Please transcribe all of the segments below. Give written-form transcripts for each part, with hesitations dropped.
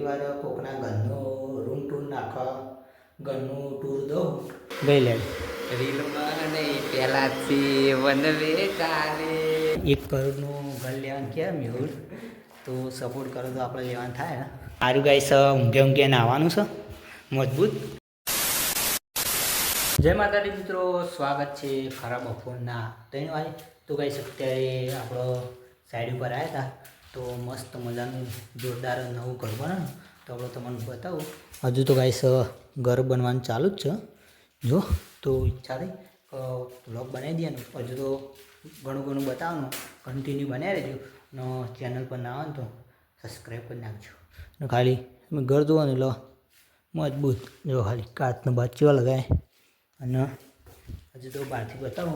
વાર કોકના ઘરનો રૂમ ટૂર નાખવા ઘરનું ટૂર દઉં ગઈ લે રીલમાં નહીં પહેલાંથી વનવે ચાલે 1 કરોડનું ઘર લેવાનું ક્યાં મેહુલ તો સપોર્ટ કરો તો આપણે લેવાનું થાય ને સારું ગાઈસ ઊંઘે નાવાનું છે મજબૂત. જય માતાજી મિત્રો, સ્વાગત છે ખરા બપોરના 3 વાગે. તો ગાઈસ અત્યારે આપણો સાઈડ ઉપર આવ્યા હતા તો મસ્ત મજાનું જોરદાર નવું ઘર બને તો આપણે તમને બતાવું. હજુ તો ગાઈસ ઘર બનવાનું ચાલુ જ છે. જો તો ઈચ્છા થઈ વ્લોગ બનાવી દઈએ ને હજુ તો ઘણું બતાવવાનું કન્ટિન્યુ બનાવી રહેજો ને ચેનલ પર ના આવે ને તો સબસ્ક્રાઈબ કરી નાખજો ને ખાલી તમે ઘર જુઓ ને એટલે મજબૂત જો ખાલી કાચનો બાચીઓ લગાય અને હજુ તો બહારથી બતાવો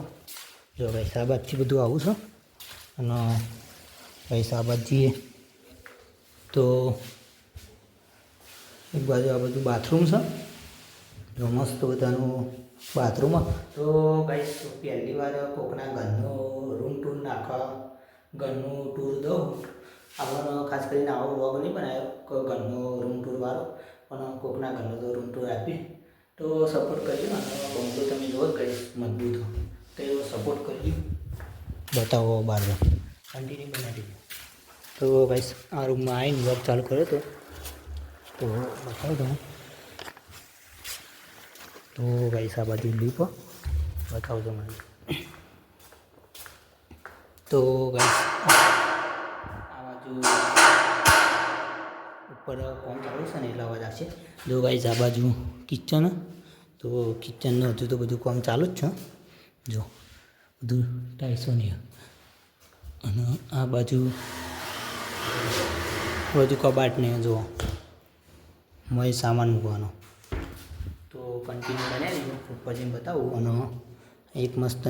જો ભાઈ સાબાદથી બધું આવું છે અને ભાઈ સાબાદ જઈએ તો એક બાજુ આ બધું બાથરૂમ છે જો મસ્ત બધાનું બાથરૂમ. તો ગાઈસ પહેલી વાર કોકના ઘરનો રૂમ ટૂર નાખવા ઘરનું ટૂર દઉં. આપણને ખાસ કરીને આવો વ્લોગ નહીં બનાવ્યો કે ઘરનો રૂમ ટૂરવાળો, પણ કોકના ઘરનો તો રૂમ ટૂર આપી તો સપોર્ટ કરજો. અને બંગલો તમે જોવો જ ગાઈસ મજબૂત તો એવો સપોર્ટ કરજો. બતાવો બહાર કન્ટિન્યુ બનાવી દીધું. તો ગાઈસ આ રૂમમાં આવીને વ્લોગ ચાલુ કર્યો હતો તો બતાવું તમે. તો ગાઈસ આ બાજુ લીપ બતાવજો મને. તો ગાઈસ આ બાજુ ઉપર કોમ ચાલુ છે ને એટલે અવાજ આવશે. જો ગાઈસ આ બાજુ કિચન, તો કિચનનું હજુ તો બધું કામ ચાલુ જ છે. જો બધું ટાઈસો નહીં અને આ બાજુ કબાટને જો મય સામાન મૂકવાનો તો કન્ટિન્યુ બનાવી દીધું. ઉપર જઈને બતાવું અને એક મસ્ત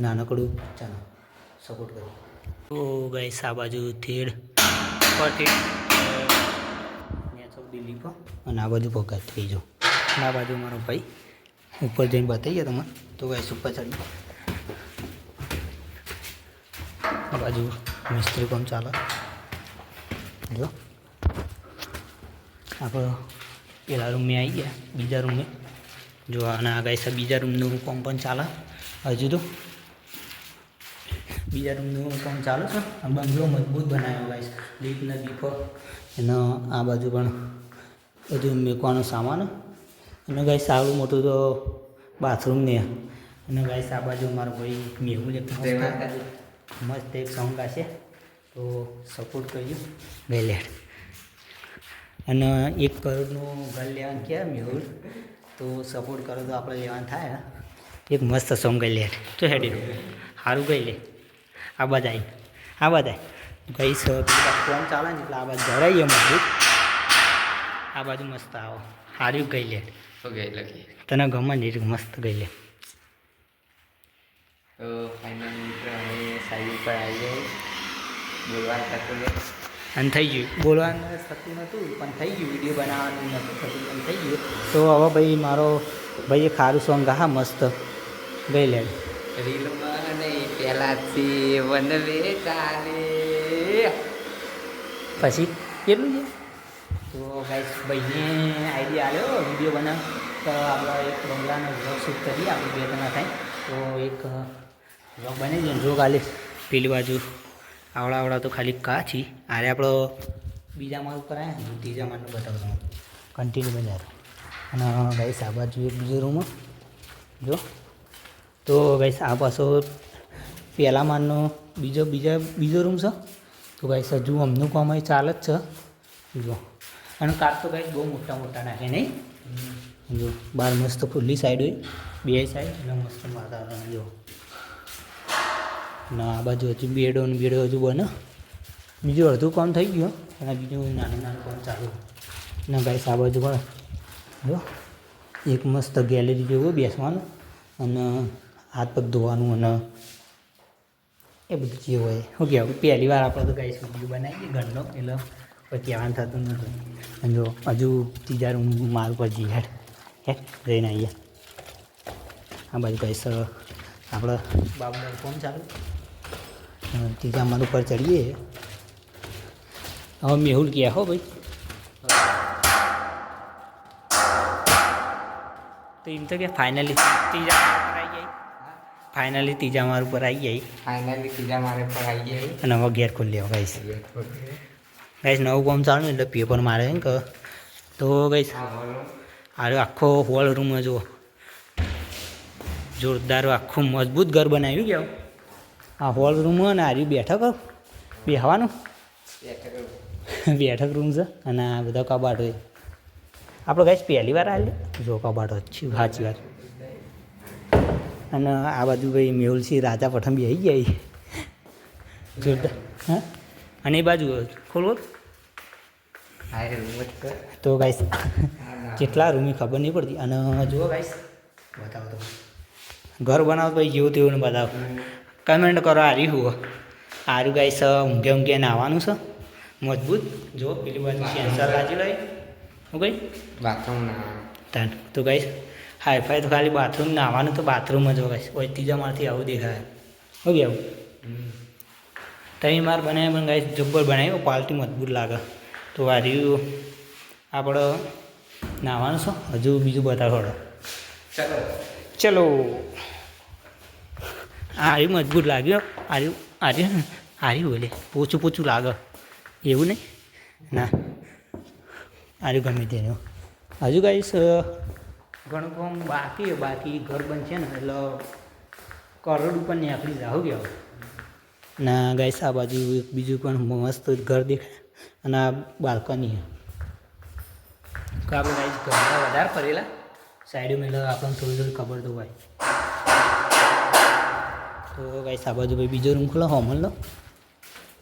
નાનકડું ચાલો સપોર્ટ કર્યું. તો ગાઈસ આ બાજુ થેડ પરથી દિલ્હી પર અને આ બાજુ પગાર થઈ જાઓ અને આ બાજુ મારો ભાઈ ઉપર જઈને બતાવીએ તમે. તો ગાઈસ ઉપર ચડી આ બાજુ મિસ્ત્રી કામ ચાલે. જો આપણે પેલા રૂમે આવી ગયા બીજા રૂમે જો અને આ ગાઈસ બીજા રૂમનું કામ પણ ચાલે. હજુ તો બીજા રૂમનું કામ ચાલુ છે. આ બંગલો મજબૂત બનાવ્યો ગાઈસ, લીપને દીપો એનો આ બાજુ પણ બધું મૂકવાનો સામાન. અને ગાઈસ સારું મોટું તો બાથરૂમ ને. અને ગાઈસ આ બાજુ મારો ભાઈ મેહુલ એક મસ્ત એક સોંગ ગાશે તો સપોર્ટ કરજો ગઈલેટ. અને 1 કરોડનું ઘર લેવાનું ક્યાં મેહુલ તો સપોર્ટ કરો તો આપણે લેવાનું થાય. એક મસ્ત સોંગ ગઈલેટ તો હેડી સારું ગઈ લે. આ બધા ગઈસ ફોન ચાલે ને એટલે આ બાજુ ધરાઈએ મજબૂત. આ બાજુ મસ્ત આવો સારું ગઈ લે તને ગમે ને મસ્ત ગઈ લે. તો ફાઇનલ મિત્રો અમે સાઈડ ઉપર આવી જાય બોલવાનું થતું અને થઈ ગયું બોલવાનું થતું નહોતું પણ થઈ ગયું. વિડીયો બનાવવાનું નહોતું થતું પણ થઈ ગયું. તો હવે ભાઈ મારો ભાઈ એક સારું સોંગ હા મસ્ત ગઈ લે. રીલમાં નહીં પહેલાંથી વનવે ચાલે પછી કેટલું છે. તો ગાઈસ ભાઈને આઈડિયા આવ્યો વિડીયો બનાવ તો આપણે એક બંગલાનો વ્લોગ શૂટ કરીએ આપણે 2 જણા થાય તો એક વ્લોગ બની જાય. જો ખાલી પેલી બાજુ આવડા તો ખાલી કાચી આરે આપણો બીજા માળ ઉપર આવ્યા ત્રીજા માળનું બતાવતો કન્ટિન્યુ બનાવ્યો. અને ગાઈસ આ બાજુ એક બીજો રૂમ જો. તો ગાઈસ આ પાછો પહેલા માળનો બીજો રૂમ છે. તો ગાઈસ હજુ અમનું કામ અહીં ચાલે જ છે જો. અને કાચ તો ગાઈસ બહુ મોટા નાખે નહીં જો. બહાર મસ્ત ખુલ્લી સાઈડ હોય 2 સાઈડ એટલે મસ્ત વાતાવરણ જો. ને આ બાજુ હજુ બેડો હજુ બને. બીજું અડધું કામ થઈ ગયું અને બીજું નાનું કામ ચાલુ. ને ગાઈસ આ બાજુ પણ જો એક મસ્ત ગેલેરી જેવું બેસવાનું અને હાથ પગ ધોવાનું અને એ બધું જે હોય શું કહેવાય. પહેલી વાર આપણે તો ગાઈસ વિડીયો બનાવીએ ઘરનો એટલે પછી આવવાનું થતું નથી. અને જો હજુ ત્રીજા રૂમ માર પર જઈએ જઈને આવીએ. આ બાજુ ગાઈસ આપણે બાબુદાર ફોન ચાલુ ત્રીજા માળ ઉપર ચડીએ. હવે મેહુલ ગયા હો ભાઈ તો એમ તો કે ફાઇનલી ત્રીજા માળ પર આવી જાય ફાઇનલી ત્રીજા માળ ઉપર આવી જાય ફાઇનલી ત્રીજા મારે પર આવી ગઈ. અને હવે ગેટ ખોલી લેવો ગાઈસ ગાઈસ નવું કામ ચાલુ એટલે પેપર મારે ને કે તો ગાઈસ આરો આખો હોલ રૂમ જુઓ જોરદાર આખું મજબૂત ઘર બનાવ્યું કેવું આ હોલ રૂમ ને આર્યું બેઠક બેહવાનું બેઠક રૂમ છે અને આ બધા કબાટ હોય આપણે ગાઈસ પહેલી વાર આવેલી જો કબાટ છે સાચી વાત અને આ બાજુ ભાઈ મેહુલસિંહ રાજા પઠાણ બી આવી ગયા જોરદાર હા અને એ બાજુ ખોલવો તો ગાઈસ કેટલા રૂમની ખબર નહીં પડતી અને જુઓ ગાઈસ બતાવો તો ઘર બનાવો ભાઈ જેવું તેવું ને બતાવો કમેન્ટ કરો આર્યું હું આર્યું ગાઈસ ઊંઘે ઊંઘે નાહવાનું છે મજબૂત જો પેલી બાજુ સેન્સર લાજી લઈ હું કઈ બાથરૂમ તાન તો ગાઈસ હાઈફાઈ તો ખાલી બાથરૂમ નાહવાનું તો બાથરૂમ જ ગાઈસ કોઈ ત્રીજા માળથી આવું દેખાય હો કે આવું ત્રણ માર બનાવ્યા પણ ગાઈસ જબ્બર બનાવ્યું ક્વોલિટી મજબૂત લાગે તો આર્યું આપણે નાહવાનું છો હજુ બીજું બતાવો ચલો ચલો આર્યું મજબૂત લાગ્યો આર્યું બોલે પોચું પોચું લાગે એવું નહીં ના આર્યું ગમે તેનું હજુ ગાઈસ ઘણું કામ બાકી ઘર બનશે ને એટલે કરોડ ઉપર નીકળી જાવ ગયા ના ગાઈસ આ બાજુ એક બીજું પણ મસ્ત ઘર દેખાય અને આ બાલ્કની તો આપણે ગાઈસ ઘરના વધારે ફરેલા સાઈડ મેળો આપણને થોડી ખબર તો હોય તો ગાઈસ આ બાજુ ભાઈ બીજો રૂમ ખુલ્લો હોમલ લો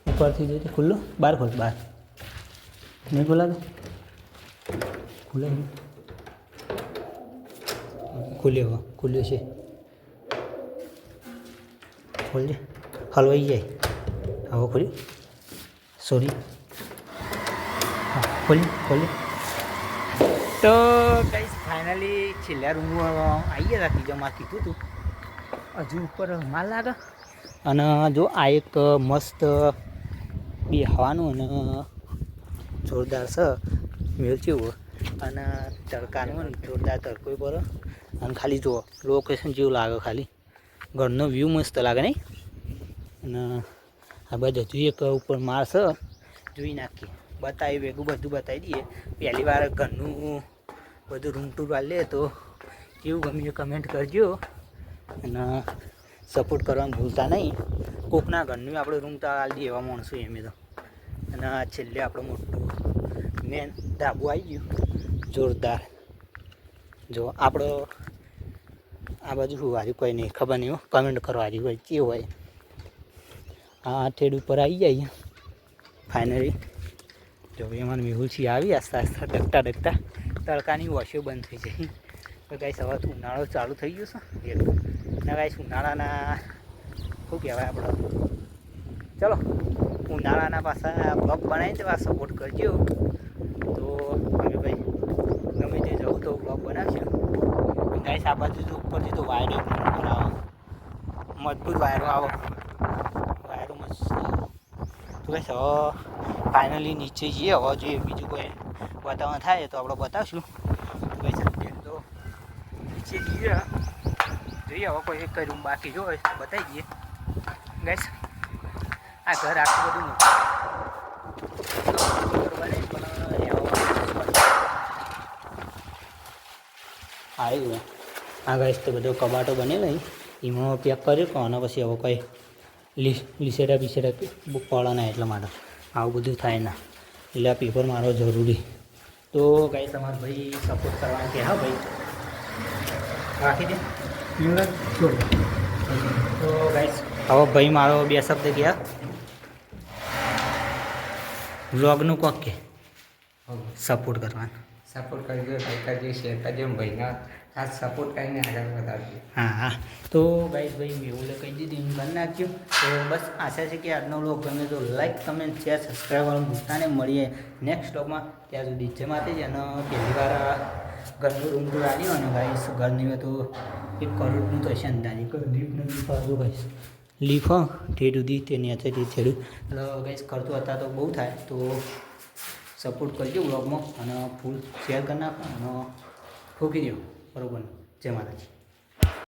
ઉપરથી જોઈએ ખુલ્લો બહાર ખોલ બહાર નહીં ખોલાતો ખુલ્યો છે ખોલજે હલવાઈ જાય હવે ખોલ્યું સોરી હા ખોલ્યું તો ગાઈસ ફાઇનલી છેલ્લા રૂમ આવી ગયા હતા ત્રીજામાં કીધું હતું હજુ ઉપર માલ લાગે અને જો આ એક મસ્ત બેહવાનું અને જોરદાર છે મેળ જેવું અને તડકાનું જોરદાર તડકો પડે અને ખાલી જુઓ લોકેશન જેવું લાગે ખાલી ઘરનો વ્યૂ મસ્ત લાગે નહીં અને આ બાજુ હજુ એક ઉપર માળ છે જોઈ નાખીએ બતાવી ભેગું બધું બતાવી દઈએ પહેલી વાર ઘરનું બધું રૂમ ટૂર લે તો કેવું ગમ્યું કમેન્ટ કરજો અને સપોર્ટ કરવાનું ભૂલતા નહીં કોકના ઘરનું આપણે રૂમ તો હાલ દઈએ એવા માણસો એમ તો અને આ છેલ્લે આપણે મોટું મેન ધાબુ આવી ગયું જોરદાર જો આપણો આ બાજુ શું વાર્યું કોઈ નહીં ખબર નહીં કમેન્ટ કરો વાર્યું હોય કેવું હોય આ ઠેડ ઉપર આવી જાય ફાઇનલી જો એમાં મેહુલસિંહ આવી આસ્તા આસ્તા ડગતા તડકાની વોશો બંધ થઈ જાય તો ગાઈસ હવે ઉનાળો ચાલુ થઈ ગયો છે એટલું ના ગાઈસ ઉનાળાના શું કહેવાય આપણે ચલો ઉનાળાના પાછા બ્લોગ બનાવી દેવા સપોર્ટ કરજો તો અમે ભાઈ ગમે તે જવું તો બ્લોગ બનાવશું ગાઈસ આ બાજુ તો ઉપરથી તો વાયરો આવો મજબૂત વાયરો આવો વાયરો મસ્ત તો ગાઈસ હવે ફાઇનલી નીચે જઈએ હવે જોઈએ બીજું કોઈ વાતાવરણ થાય તો આપણે બતાવશું ગાઈસ અત્યારે તો નીચે જઈએ જોઈએ હવે કોઈ એક રૂમ બાકી જો બતાવી દઈએ ગાઈસ આ ઘર આખું બધું આવ્યું આ ગાઈસ તો બધો કબાટો બનેલો એમાં પેક કર્યો અને પછી હવે કોઈ લીસેડા બીસેડા પડે ના એટલા માટે આવું બધું થાય ના એટલે આ પેપર મારો જરૂરી તો ગાઈસ તમારે ભાઈ સપોર્ટ કરવાનું કે હા ભાઈ રાખી દે છોડ તો ગાઈસ હવે ભાઈ મારો બે શબ્દ ગયા વ્લોગનું કોક કે સપોર્ટ કરવાનું સપોર્ટ કરજો લાઈક કરજો શેર કરજો ભાઈના ખાસ સપોર્ટ કરીને આગળ વધારજો હા તો ગાઈસ ભાઈ મેહુલે કહી દીધી એમ કરી નાખ્યું તો બસ આશા છે કે આજનો વ્લોગ ગમે તો લાઈક કમેન્ટ શેર સબસ્ક્રાઈબ વાળું ભૂલતાને મળીએ નેક્સ્ટ વ્લોગમાં ત્યાં સુધી જય માતાજી અને પહેલી વાર ઘરનું રૂમ ટૂર આવ્યો અને ગાઈસ ઘરની તો 1 કરોડનું તો હશે અંદાજે લીફ નથી ફરતું ગાઈસ લીફ ઠેડ સુધી તેની અથેથી થેડું એટલે ગાઈસ કરતું હતા તો બહુ થાય તો સપોર્ટ કરજો વ્લોગમાં અને ફૂલ શેર કરી નાખો અને ઠોકી દો બરાબર જય માતાજી.